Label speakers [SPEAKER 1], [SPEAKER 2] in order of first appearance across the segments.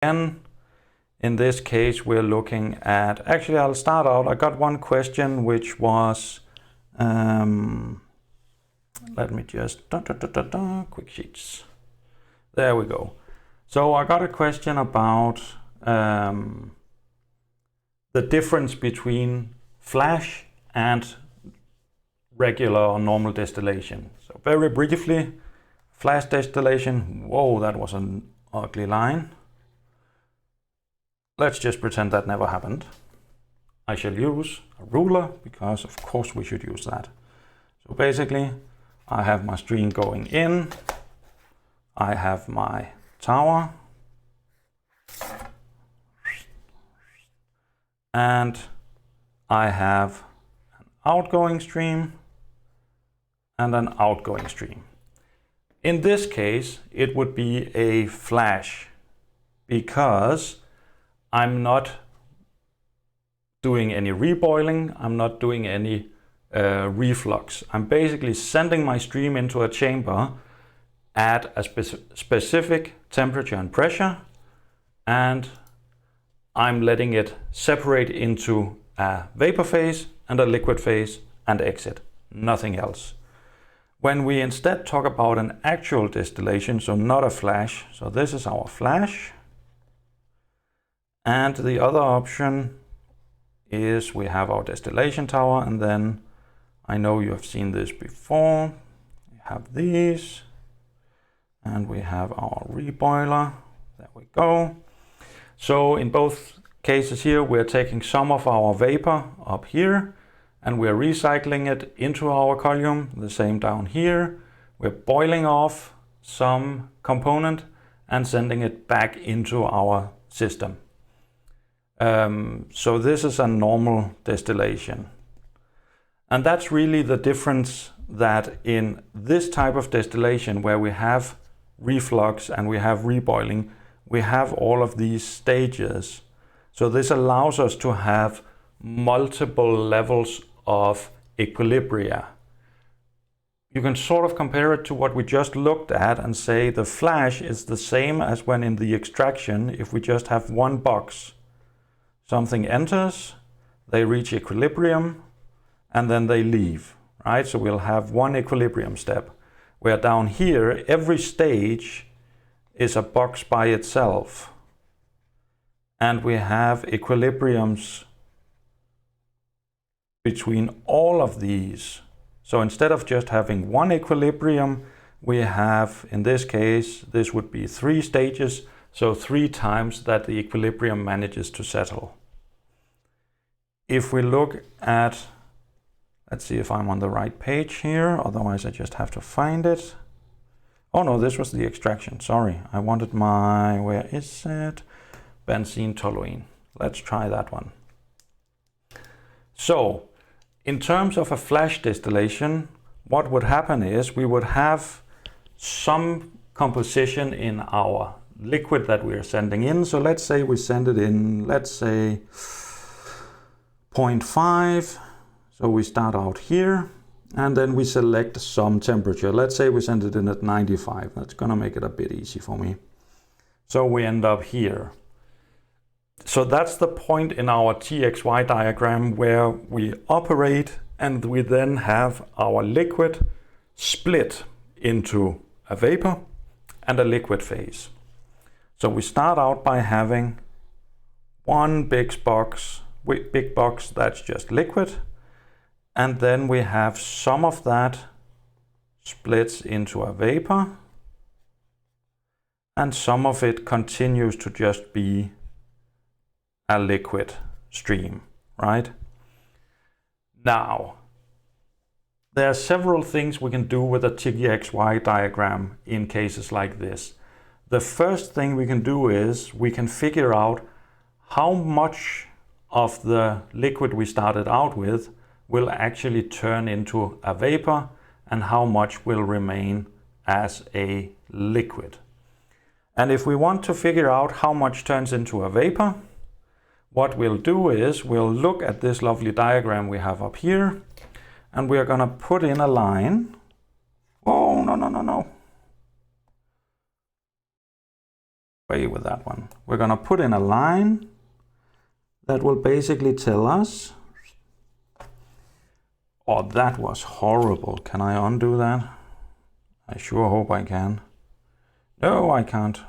[SPEAKER 1] Again, in this case, we're looking at, actually I'll start out, I got one question which was, let me just, quick sheets. There we go. So I got a question about the difference between flash and regular or normal distillation. So very briefly, flash distillation, whoa, that was an ugly line. Let's just pretend that never happened. I shall use a ruler because of course we should use that. So basically I have my stream going in, I have my tower, and I have an outgoing stream and an outgoing stream. In this case, it would be a flash because I'm not doing any reboiling, I'm not doing any reflux. I'm basically sending my stream into a chamber at a specific temperature and pressure, and I'm letting it separate into a vapor phase and a liquid phase and exit, nothing else. When we instead talk about an actual distillation, so not a flash, so this is our flash, and the other option is we have our distillation tower, and then I know you have seen this before, we have these, and we have our reboiler, there we go. So in both cases here, we're taking some of our vapor up here, and we're recycling it into our column, the same down here. We're boiling off some component and sending it back into our system. So this is a normal distillation. And that's really the difference, that in this type of distillation where we have reflux and we have reboiling, we have all of these stages. So this allows us to have multiple levels of equilibria. You can sort of compare it to what we just looked at and say the flash is the same as when in the extraction, if we just have one box. Something enters, they reach equilibrium, and then they leave, right? So we'll have one equilibrium step, where down here, every stage is a box by itself. And we have equilibriums between all of these. So instead of just having one equilibrium, we have, in this case, this would be 3 stages, so 3 times that the equilibrium manages to settle. If we look at, let's see if I'm on the right page here, otherwise I just have to find it. Oh no, this was the extraction, sorry. I wanted my, where is it? Benzene toluene. Let's try that one. So, in terms of a flash distillation, what would happen is we would have some composition in our liquid that we are sending in. So let's say we send it in, let's say 0.5. So we start out here and then we select some temperature. Let's say we send it in at 95. That's gonna make it a bit easy for me. So we end up here. So that's the point in our TXY diagram where we operate, and we then have our liquid split into a vapor and a liquid phase. So we start out by having one big box that's just liquid, and then we have some of that splits into a vapor, and some of it continues to just be a liquid stream, right? Now, there are several things we can do with a TXY diagram in cases like this. The first thing we can do is we can figure out how much of the liquid we started out with will actually turn into a vapor and how much will remain as a liquid. And if we want to figure out how much turns into a vapor, what we'll do is we'll look at this lovely diagram we have up here, and we are going to put in a line. Oh, no. away with that one. We're going to put in a line that will basically tell us, oh, that was horrible. Can I undo that? I sure hope I can. No, I can't.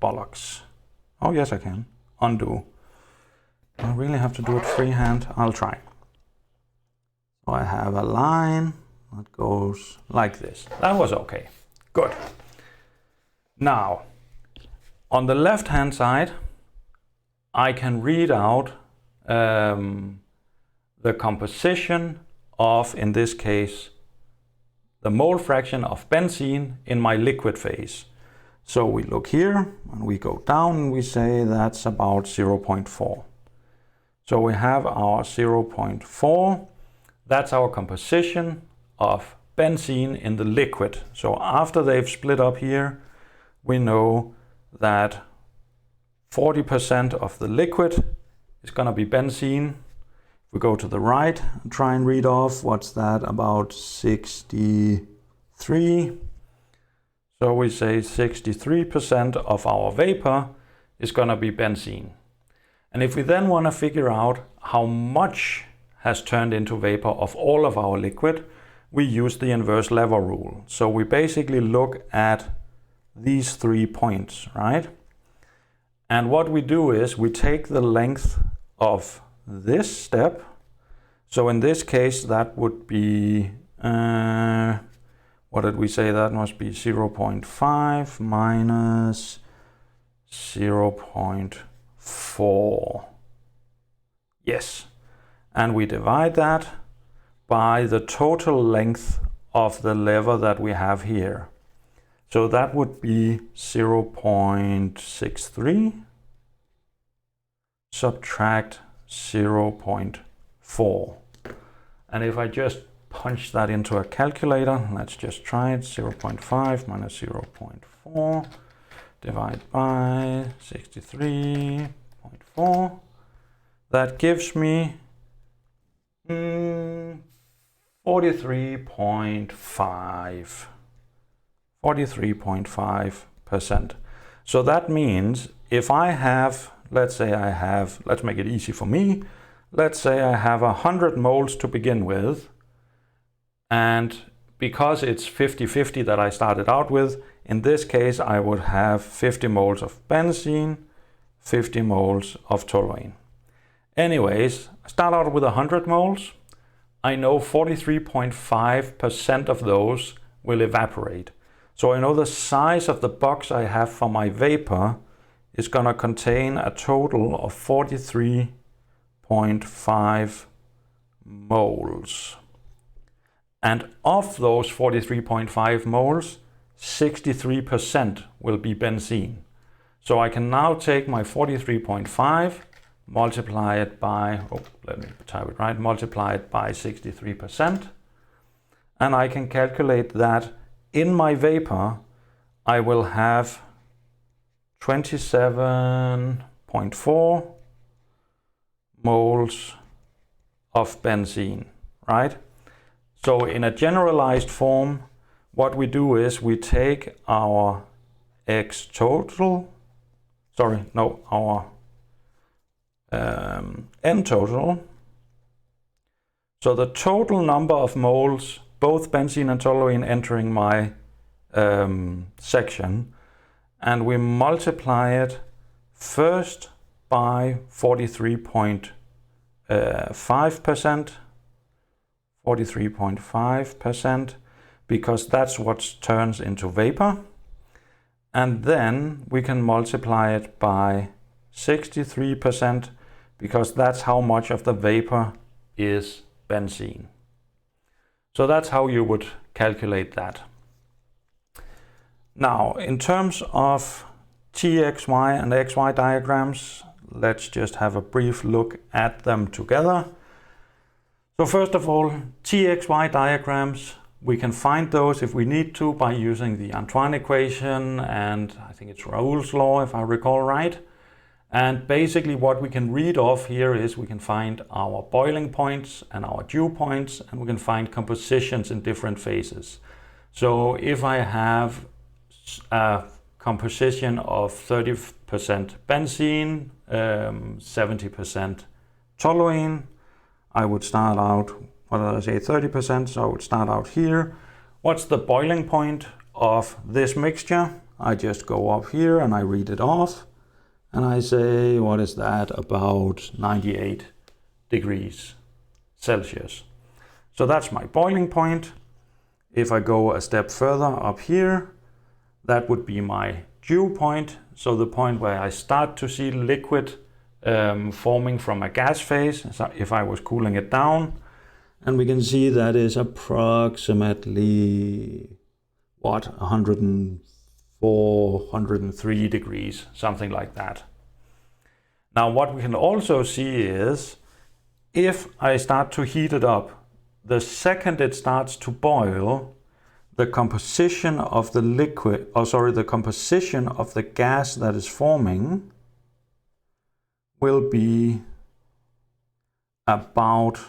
[SPEAKER 1] Bollocks. Oh, yes, I can. Undo. I really have to do it freehand. I'll try. So I have a line that goes like this. That was okay. Good. Now, on the left-hand side, I can read out the composition of, in this case, the mole fraction of benzene in my liquid phase. So we look here and we go down and we say that's about 0.4. So we have our 0.4. That's our composition of benzene in the liquid. So after they've split up here, we know that 40% of the liquid is going to be benzene. If we go to the right and try and read off, what's that, about 63. So we say 63% of our vapor is going to be benzene. And if we then want to figure out how much has turned into vapor of all of our liquid, we use the inverse lever rule. So we basically look at these 3 points, right? And what we do is we take the length of this step. So in this case, that would be, what did we say? That must be 0.5 minus 0.4. Yes. And we divide that by the total length of the lever that we have here. So that would be 0.63 subtract 0.4. And if I just punch that into a calculator, let's just try it. 0.5 minus 0.4 divide by 63.4. That gives me 43.5. 43.5%. So that means if I have, let's say I have, let's make it easy for me. Let's say I have 100 moles to begin with. And because it's 50-50 that I started out with, in this case, I would have 50 moles of benzene, 50 moles of toluene. Anyways, I start out with 100 moles. I know 43.5% of those will evaporate. So I know the size of the box I have for my vapor is going to contain a total of 43.5 moles. And of those 43.5 moles, 63% will be benzene. So I can now take my 43.5, multiply it by, let me type it right, multiply it by 63%. And I can calculate that in my vapor, I will have 27.4 moles of benzene, right? So in a generalized form, what we do is we take our X total, our N total. So the total number of moles, both benzene and toluene entering my section, and we multiply it first by 43.5%, because that's what turns into vapor. And then we can multiply it by 63%, because that's how much of the vapor is benzene. So that's how you would calculate that. Now, in terms of TXY and XY diagrams, let's just have a brief look at them together. So first of all, TXY diagrams, we can find those if we need to by using the Antoine equation, and I think it's Raoult's law if I recall right. And basically what we can read off here is we can find our boiling points and our dew points, and we can find compositions in different phases. So if I have a composition of 30% benzene, 70% toluene. I would start out, what did I say, 30%, so I would start out here. What's the boiling point of this mixture? I just go up here and I read it off. And I say, what is that? About 98 degrees Celsius. So that's my boiling point. If I go a step further up here, that would be my dew point. So the point where I start to see liquid forming from a gas phase, so if I was cooling it down. And we can see that is approximately, what, 104, 103 degrees, something like that. Now what we can also see is, if I start to heat it up, the second it starts to boil, the composition of the liquid, the composition of the gas that is forming will be about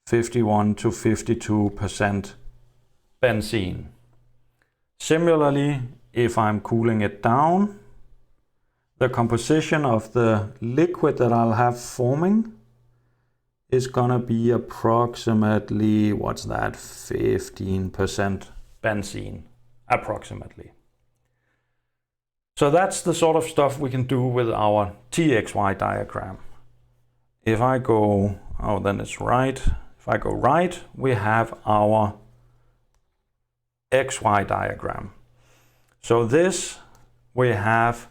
[SPEAKER 1] 51 to 52% benzene. Similarly, if I'm cooling it down, the composition of the liquid that I'll have forming is gonna be approximately, what's that, 15% benzene, approximately. So that's the sort of stuff we can do with our TXY diagram. If I go, oh, then it's right. If I go right, we have our XY diagram. So this, we have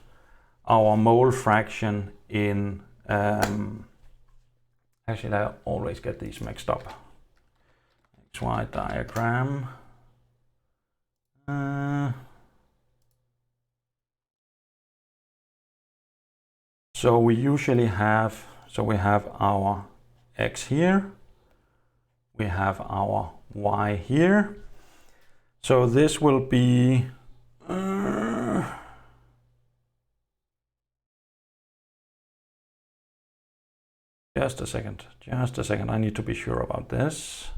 [SPEAKER 1] our mole fraction in, actually I always get these mixed up. XY diagram. So we usually have, we have our X here, we have our Y here. So this will be just a second, I need to be sure about this.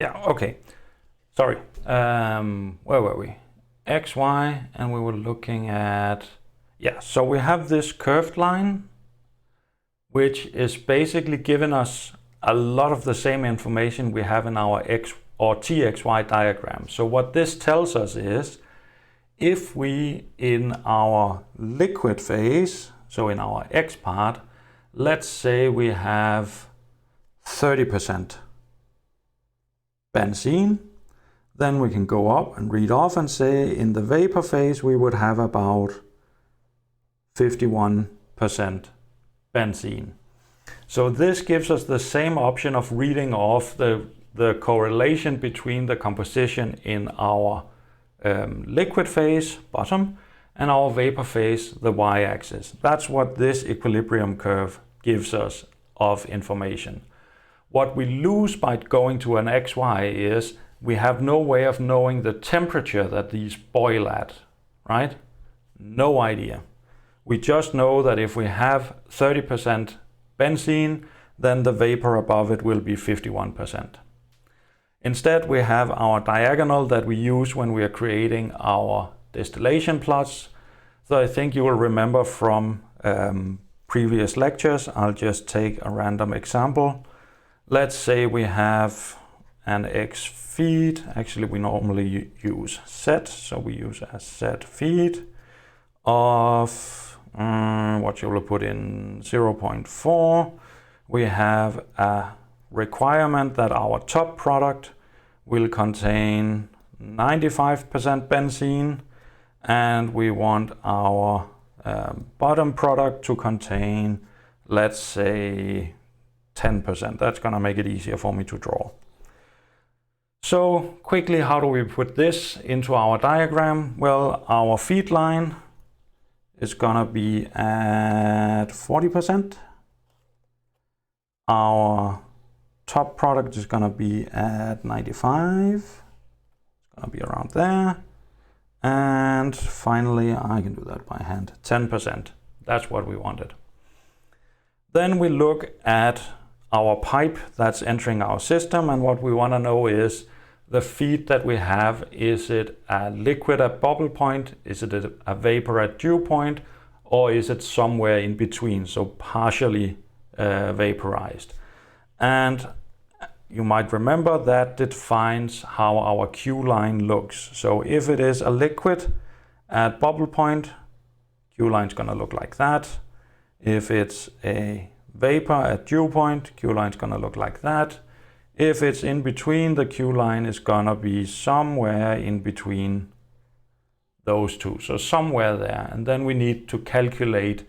[SPEAKER 1] Yeah, okay. Sorry. Where were we? X, Y, and we were looking at, yeah, so we have this curved line, which is basically giving us a lot of the same information we have in our X or TXY diagram. So what this tells us is, if we, in our liquid phase, so in our X part, let's say we have 30% benzene, then we can go up and read off and say in the vapor phase we would have about 51% benzene. So this gives us the same option of reading off the correlation between the composition in our liquid phase, bottom, and our vapor phase, the y-axis. That's what this equilibrium curve gives us of information. What we lose by going to an XY is we have no way of knowing the temperature that these boil at, right? No idea. We just know that if we have 30% benzene, then the vapor above it will be 51%. Instead, we have our diagonal that we use when we are creating our distillation plots. So I think you will remember from previous lectures, I'll just take a random example. Let's say we have an X feed. Actually, we normally use set, so we use a set feed of what you will put in 0.4. We have a requirement that our top product will contain 95% benzene, and we want our bottom product to contain, let's say, 10%. That's going to make it easier for me to draw. So quickly, how do we put this into our diagram? Well, our feed line is going to be at 40%. Our top product is going to be at 95. It's going to be around there. And finally, I can do that by hand, 10%. That's what we wanted. Then we look at our pipe that's entering our system, and what we want to know is the feed that we have. Is it a liquid at bubble point? Is it a vapor at dew point? Or is it somewhere in between, so partially vaporized? And you might remember that defines how our Q line looks. So if it is a liquid at bubble point, Q line is going to look like that. If it's a vapor at dew point, Q line is going to look like that. If it's in between, the Q line is going to be somewhere in between those two. So somewhere there. And then we need to calculate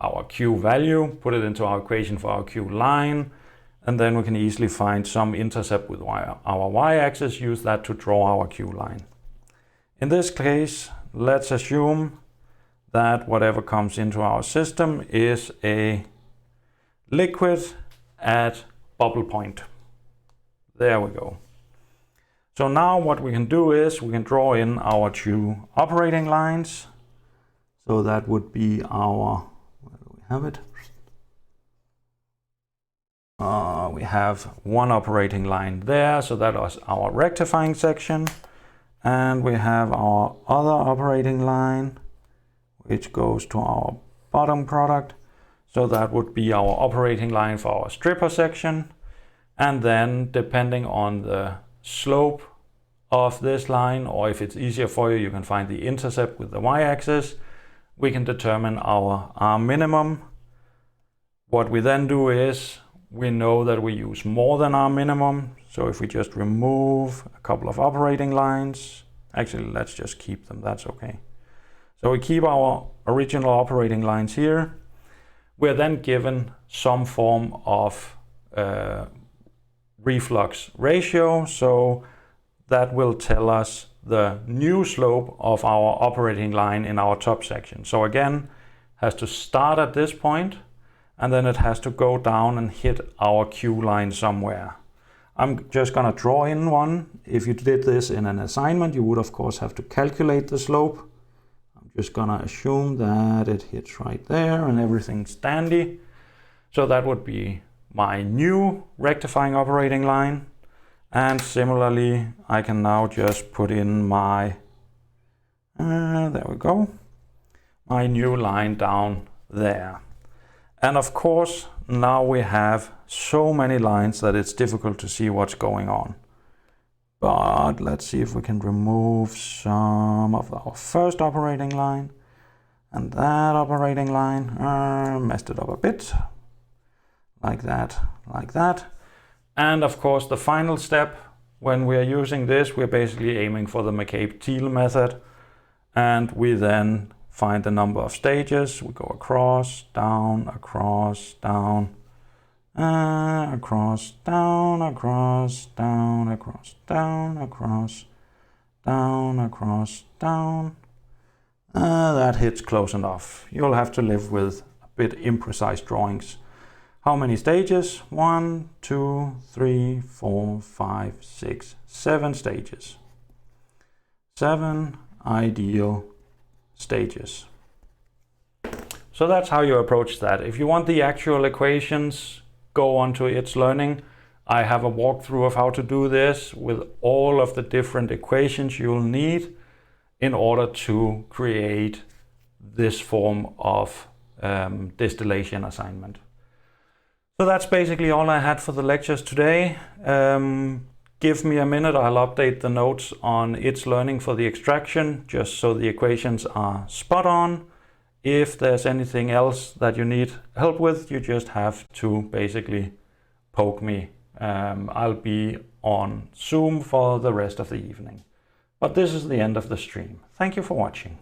[SPEAKER 1] our Q value, put it into our equation for our Q line, and then we can easily find some intercept with our y-axis, use that to draw our Q line. In this case, let's assume that whatever comes into our system is a liquid at bubble point. There we go. So now what we can do is we can draw in our two operating lines. So that would be our, where do we have it? We have one operating line there, so that was our rectifying section. And we have our other operating line, which goes to our bottom product. So that would be our operating line for our stripper section. And then depending on the slope of this line, or if it's easier for you, you can find the intercept with the y-axis, we can determine our R minimum. What we then do is we know that we use more than our minimum. So if we just remove a couple of operating lines, actually let's just keep them, that's okay. So we keep our original operating lines here. We're then given some form of reflux ratio. So that will tell us the new slope of our operating line in our top section. So again, has to start at this point, and then it has to go down and hit our Q line somewhere. I'm just gonna draw in one. If you did this in an assignment, you would of course have to calculate the slope. I'm just gonna assume that it hits right there and everything's dandy. So that would be my new rectifying operating line. And similarly, I can now just put in my, there we go, my new line down there. And of course, now we have so many lines that it's difficult to see what's going on. But let's see if we can remove some of our first operating line. And that operating line, messed it up a bit. Like that, like that. And of course, the final step, when we are using this, we're basically aiming for the McCabe-Thiele method. And we then find the number of stages. We go across, down, across, down, across, down, across, down, across, down, across, down, across, down. That hits close enough. You'll have to live with a bit imprecise drawings. How many stages? 1, 2, 3, 4, 5, 6, 7 stages. 7 ideal stages. So that's how you approach that. If you want the actual equations, go on to It's Learning. I have a walkthrough of how to do this with all of the different equations you'll need in order to create this form of distillation assignment. So that's basically all I had for the lectures today. Give me a minute, I'll update the notes on its learning for the extraction, just so the equations are spot on. If there's anything else that you need help with, you just have to basically poke me. I'll be on Zoom for the rest of the evening. But this is the end of the stream. Thank you for watching.